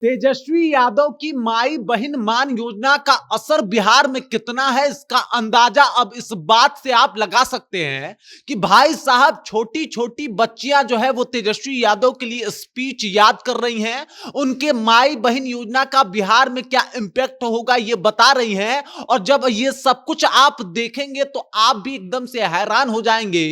तेजस्वी यादव की माई बहन मान योजना का असर बिहार में कितना है, इसका अंदाजा अब इस बात से आप लगा सकते हैं कि भाई साहब छोटी छोटी बच्चियां जो है वो तेजस्वी यादव के लिए स्पीच याद कर रही हैं। उनके माई बहन योजना का बिहार में क्या इंपैक्ट होगा ये बता रही हैं। और जब ये सब कुछ आप देखेंगे तो आप भी एकदम से हैरान हो जाएंगे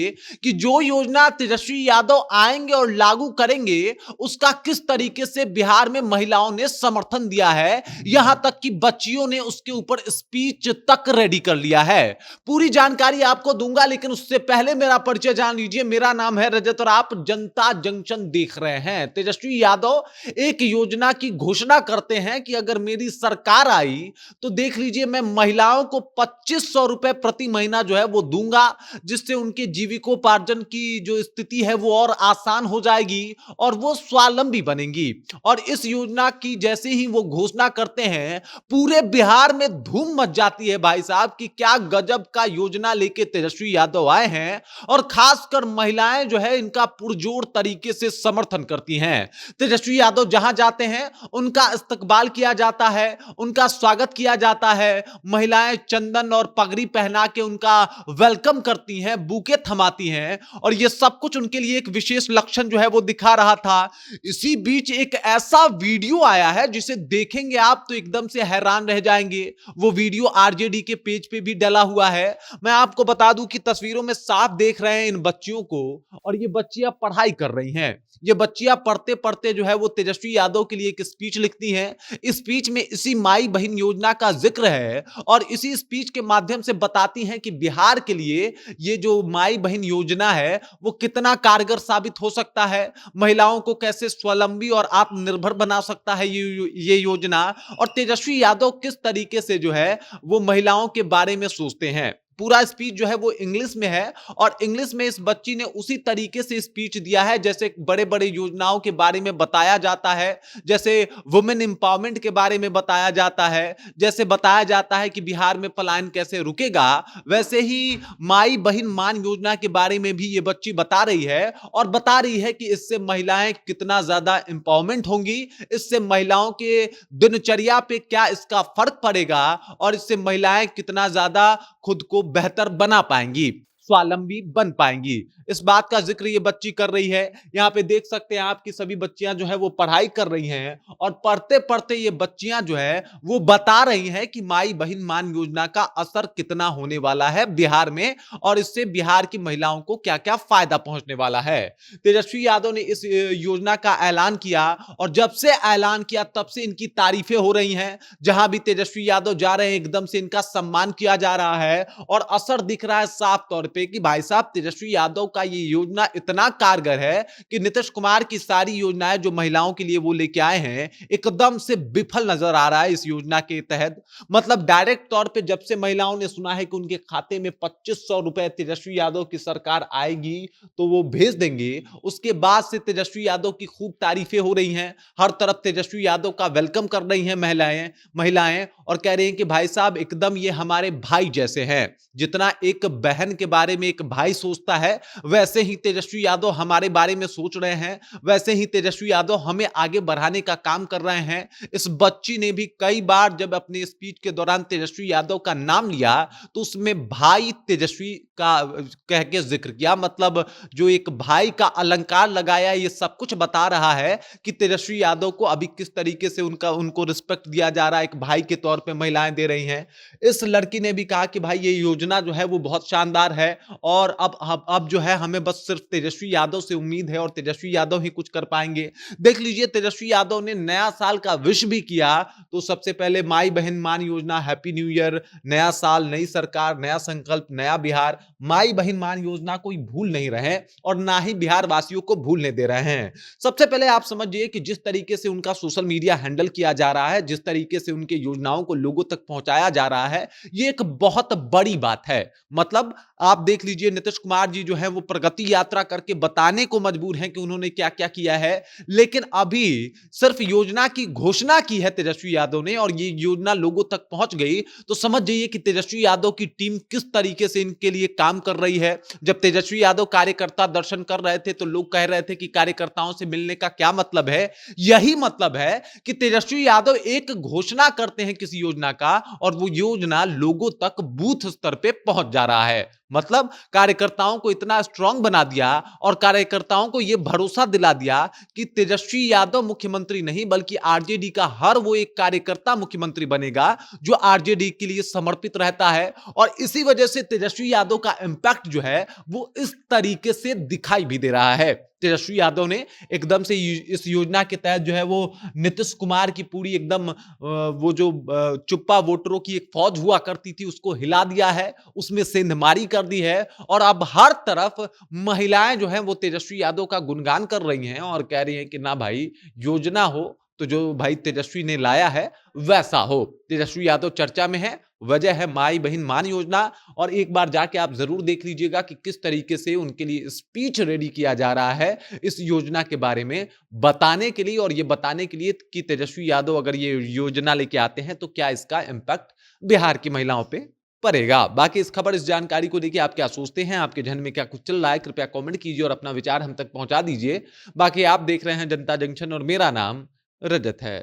कि जो योजना तेजस्वी यादव आएंगे और लागू करेंगे उसका किस तरीके से बिहार में महिलाओं ने समर्थन दिया है। यहां तक कि बच्चियों ने उसके ऊपर स्पीच तक रेडी कर लिया है। पूरी जानकारी आपको दूंगा, लेकिन उससे पहले मेरा परिचय जान लीजिए। मेरा नाम है रजत और आप जनता जंक्शन देख रहे हैं। तेजस्वी यादव एक योजना की घोषणा करते हैं कि अगर मेरी सरकार आई तो देख लीजिए मैं महिलाओं को 2500 रुपए प्रति महीना जो है वो दूंगा, जिससे उनके जीविकोपार्जन की जो स्थिति है वो और आसान हो जाएगी और वो स्वावलंबी बनेंगी। और इस योजना की जैसे ही वो घोषणा करते हैं पूरे बिहार में धूम मच जाती है भाई साहब कि क्या गजब का योजना लेके तेजस्वी यादव आए हैं। और खासकर महिलाएं जो है इनका पुरजोर तरीके से समर्थन करती हैं। तेजस्वी यादव जहां जाते हैं उनका इस्तकबाल किया जाता है, उनका स्वागत किया जाता है। महिलाएं चंदन और पगड़ी पहना के उनका वेलकम करती हैं, बुके थमाती हैं और ये सब कुछ उनके लिए एक विशेष लक्षण जो है वो दिखा रहा था। इसी बीच एक ऐसा वीडियो आया है जिसे देखेंगे आप तो एकदम से हैरान रह जाएंगे। वो वीडियो आरजेडी के पेज पे भी डला हुआ है। मैं आपको बता दूं कि तस्वीरों में साफ देख रहे हैं इन बच्चियों को, और ये बच्चियां पढ़ाई कर रही हैं। ये बच्चियां पढ़ते पढ़ते जो है वो तेजस्वी यादव के लिए एक स्पीच लिखती हैं। इस स्पीच में इसी माई बहन योजना का जिक्र है और इसी स्पीच के माध्यम से बताती हैं कि बिहार के लिए ये जो माई बहन योजना है वो कितना कारगर साबित हो सकता है, महिलाओं को कैसे स्वावलंबी और आत्मनिर्भर बना सकता है ये योजना, और तेजस्वी यादव किस तरीके से जो है वो महिलाओं के बारे में सोचते हैं। पूरा स्पीच जो है वो इंग्लिश में है और इंग्लिश में इस बच्ची ने उसी तरीके से स्पीच दिया है जैसे बड़े बड़े योजनाओं के बारे में बताया जाता है, जैसे वुमेन एम्पावरमेंट के बारे में बताया जाता है, जैसे बताया जाता है कि बिहार में पलायन कैसे रुकेगा। वैसे ही माई बहन मान योजना के बारे में भी ये बच्ची बता रही है और बता रही है कि इससे महिलाएं कितना ज्यादा एम्पावरमेंट होंगी, इससे महिलाओं के दिनचर्या पे क्या इसका फर्क पड़ेगा और इससे महिलाएं कितना ज्यादा खुद को बेहतर बना पाएंगी, स्वावलंबी बन पाएंगी। इस बात का जिक्र ये बच्ची कर रही है। यहाँ पे देख सकते हैं आपकी सभी बच्चियां जो है वो पढ़ाई कर रही हैं और पढ़ते पढ़ते ये बच्चियां जो है वो बता रही हैं कि माई बहन मान योजना का असर कितना होने वाला है बिहार में और इससे बिहार की महिलाओं को क्या क्या फायदा पहुंचने वाला है। तेजस्वी यादव ने इस योजना का ऐलान किया और जब से ऐलान किया तब से इनकी तारीफें हो रही हैं। जहां भी तेजस्वी यादव जा रहे हैं एकदम से इनका सम्मान किया जा रहा है और असर दिख रहा है साफ तौर पे कि भाई साहब तेजस्वी यादव का ये योजना इतना कारगर है कि नीतीश कुमार की सारी योजनाएं जो महिलाओं के लिए वो लेके आए हैं एकदम से विफल नजर आ रहा है इस योजना के तहत। मतलब डायरेक्ट तौर पे जब से महिलाओं ने सुना है कि उनके खाते में 2500 रुपए तेजस्वी यादव की सरकार आएगी तो वो भेज देंगे, उसके बाद से तेजस्वी यादव की खूब तारीफें हो रही हैं। हर तरफ तेजस्वी यादव का वेलकम कर रही हैं महिलाएं और कह रही हैं कि भाई साहब एकदम ये हमारे भाई जैसे हैं। जितना एक बहन के बारे में एक भाई सोचता है वैसे ही तेजस्वी यादव हमारे बारे में सोच रहे हैं, वैसे ही तेजस्वी यादव हमें आगे बढ़ाने का काम कर रहे हैं। इस बच्ची ने भी कई बार जब अपने स्पीच के दौरान तेजस्वी यादव का नाम लिया तो उसमें भाई तेजस्वी का कह के जिक्र किया। मतलब जो एक भाई का अलंकार लगाया, ये सब कुछ बता रहा है कि तेजस्वी यादव को अभी किस तरीके से उनको रिस्पेक्ट दिया जा रहा है, एक भाई के तौर पे महिलाएं दे रही हैं। इस लड़की ने भी कहा कि भाई ये योजना जो है वो बहुत शानदार है और अब जो है हमें बस सिर्फ तेजस्वी यादव से उम्मीद है और तेजस्वी यादव ही कुछ कर पाएंगे। देख लीजिए तेजस्वी यादव ने नया साल का विश भी किया तो सबसे पहले माई बहन मान योजना, हैप्पी न्यू ईयर, नया साल, नई सरकार, नया संकल्प, नया बिहार। माई बहन मान योजना कोई भूल नहीं रहे और ना ही बिहार वासियों को भूलने दे रहे हैं। सबसे पहले आप समझिए कि जिस तरीके से उनका सोशल मीडिया हैंडल किया जा रहा है, जिस तरीके से उनके योजनाओं को लोगों तक पहुंचाया जा रहा है, ये एक बहुत बड़ी बात है। मतलब आप आप देख लीजिए नीतीश कुमार जी जो है वो प्रगति यात्रा करके बताने को मजबूर हैं कि उन्होंने क्या क्या किया है, लेकिन अभी सिर्फ योजना की घोषणा की है तेजस्वी यादव ने और ये योजना लोगों तक पहुंच गई तो समझ जाइए कि तेजस्वी यादव की टीम किस तरीके से इनके लिए काम कर रही है। जब तेजस्वी यादव कार्यकर्ता दर्शन कर रहे थे तो लोग कह रहे थे कि कार्यकर्ताओं से मिलने का क्या मतलब है। यही मतलब है कि तेजस्वी यादव एक घोषणा करते हैं किसी योजना का और वो योजना लोगों तक बूथ स्तर पे पहुंच जा रहा है। मतलब कार्यकर्ताओं को इतना स्ट्रांग बना दिया और कार्यकर्ताओं को यह भरोसा दिला दिया कि तेजस्वी यादव मुख्यमंत्री नहीं बल्कि आरजेडी का हर वो एक कार्यकर्ता मुख्यमंत्री बनेगा जो आरजेडी के लिए समर्पित रहता है। और इसी वजह से तेजस्वी यादव का इंपैक्ट जो है वो इस तरीके से दिखाई भी दे रहा है। तेजस्वी यादव ने एकदम से इस योजना के तहत जो है वो नीतीश कुमार की पूरी एकदम वो जो चुप्पा वोटरों की एक फौज हुआ करती थी उसको हिला दिया है, उसमें सेंधमारी कर दी है और अब हर तरफ महिलाएं जो हैं वो तेजस्वी यादव का गुणगान कर रही हैं और कह रही हैं कि ना भाई योजना हो तो जो भाई तेजस्वी ने लाया है वैसा हो। तेजस्वी यादव चर्चा में है, वजह है माई बहन मान योजना। और एक बार जाके आप जरूर देख लीजिएगा कि किस तरीके से उनके लिए स्पीच रेडी किया जा रहा है इस योजना के बारे में बताने के लिए और ये बताने के लिए कि तेजस्वी यादव अगर ये योजना लेके आते हैं तो क्या इसका इंपैक्ट बिहार की महिलाओं पे पड़ेगा। बाकी इस खबर इस जानकारी को लेके आप क्या सोचते हैं, आपके जहन में क्या कुछ चल रहा है, कृपया कमेंट कीजिए और अपना विचार हम तक पहुंचा दीजिए। बाकी आप देख रहे हैं जनता जंक्शन और मेरा नाम रजत है।